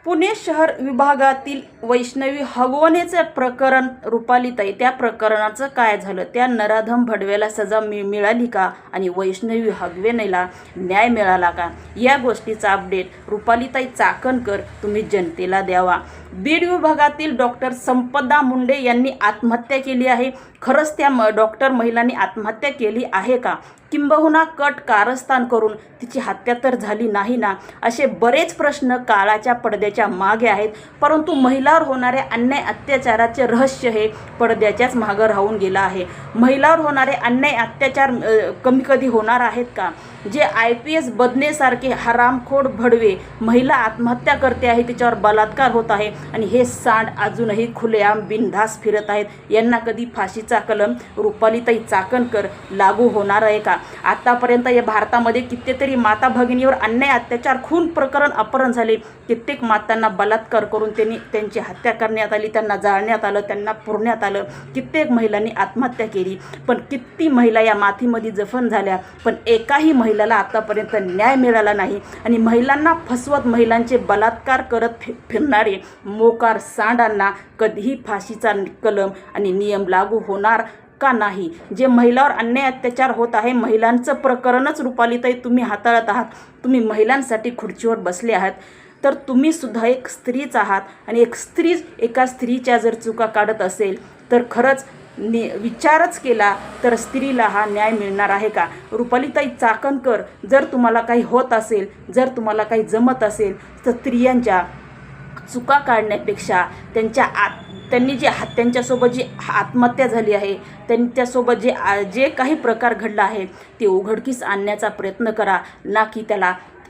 पुणे शहर विभागातील वैष्णवी हगवण्याचे प्रकरण रुपालीताई, त्या प्रकरणाचं काय झालं? त्या नराधम भडव्याला सजा मिळाली का? आणि वैष्णवी हगवणेला न्याय मिळाला का? या गोष्टीचा अपडेट रुपालीताई चाकणकर तुम्ही जनतेला द्यावा. बीड विभागातील डॉक्टर संपदा मुंडे यांनी आत्महत्या केली आहे. खरंच त्या डॉक्टर महिलांनी आत्महत्या केली आहे का? किंबहुना कट कारस्थान करून तिची हत्या तर झाली नाही ना? असे बरेच प्रश्न काळाच्या पडद्याच्या मागे आहेत. परंतु महिलावर होणारे अन्याय अत्याचाराचे रहस्य हे पडद्याच्याच मागं राहून गेलं आहे. महिलावर होणारे अन्याय अत्याचार कमी कधी होणार आहेत का? जे IPS बदनेसारखे हरामखोर भडवे महिला आत्महत्या करते आहे, तिच्यावर बलात्कार होत आहे आणि हे सांड अजूनही खुलेआम बिनधास्त फिरत आहेत. यांना कधी फाशीचा कलम रुपालीताई चाकणकर लागू होणार आहे का? आतापर्यंत या भारतामध्ये कितीतरी माता भगिनीवर अन्याय अत्याचार खून प्रकरण अपहरण झाले. कित्येक मातांना बलात्कार करून त्यांची हत्या करण्यात आली, त्यांना जाळण्यात आलं, त्यांना पुरण्यात आलं. कित्येक महिलांनी आत्महत्या केली. पण किती महिला या मातीमध्ये जखम झाल्या, पण एकाही महिलाला आतापर्यंत न्याय मिळाला नाही. आणि महिलांना फसवत महिलांचे बलात्कार करत फिरणारे मोकार सांडांना कधीही फाशीचा कलम आणि नियम लागू होणार का नाही? जे महिलावर अन्याय अत्याचार होत आहे, महिलांचं प्रकरणच रुपालीताई तुम्ही हाताळत आहात. तुम्ही महिलांसाठी खुर्चीवर बसले आहात, तर तुम्ही सुद्धा एक स्त्रीच आहात. आणि एक स्त्री एका स्त्रीच्या जर चुका काढत असेल तर खरंच विचारच केला तर स्त्रीला हा न्याय मिळणार आहे का? रुपालीताई चाकणकर, जर तुम्हाला काही होत असेल, जर तुम्हाला काही जमत असेल, तर स्त्रियांच्या चुका काढण्यापेक्षा त्यांच्यासोबत जी आत्महत्या झाली आहे, त्यांच्यासोबत जे काही प्रकार घडला आहे ते उघडकीस आणण्याचा प्रयत्न करा, ना की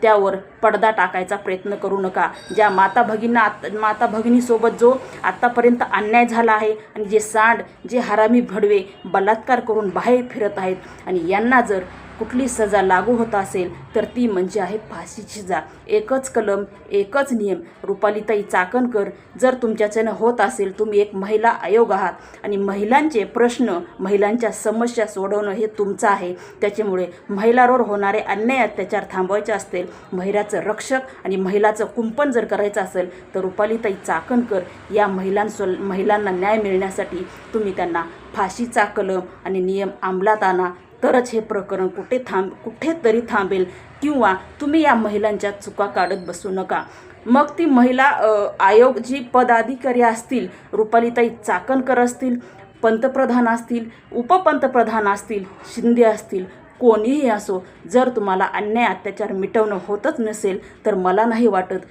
त्यावर पडदा टाकायचा प्रयत्न करू नका. ज्या माता भगिनीसोबत जो आत्तापर्यंत अन्याय झाला आहे आणि जे सांड, जे हरामी भडवे बलात्कार करून बाहेर फिरत आहेत, आणि यांना जर कुठली सजा लागू होत असेल तर ती म्हणजे आहे फाशीची सजा. एकच कलम, एकच नियम. रुपालीताई चाकणकर, जर तुमच्याच्यानं होत असेल, तुम्ही एक महिला आयोग आहात आणि महिलांचे प्रश्न, महिलांच्या समस्या सोडवणं हे तुमचं आहे. त्याच्यामुळे महिलांवर होणारे अन्याय अत्याचार थांबवायचे असतील, महिलाचं रक्षक आणि महिलाचं कुंपण जर करायचं असेल, तर रुपालीताई चाकणकर या महिलांना न्याय मिळण्यासाठी तुम्ही त्यांना फाशीचा कलम आणि नियम अंमलात आणा. तरच हे प्रकरण कुठेतरी थांबेल, किंवा तुम्ही या महिलांच्या चुका काढत बसू नका. मग ती महिला आयोग जी पदाधिकारी असतील, रुपालीताई चाकणकर असतील, पंतप्रधान असतील, उपपंतप्रधान असतील, शिंदे असतील, कोणीही असो, जर तुम्हाला अन्याय अत्याचार मिटवणं होतच नसेल तर मला नाही वाटत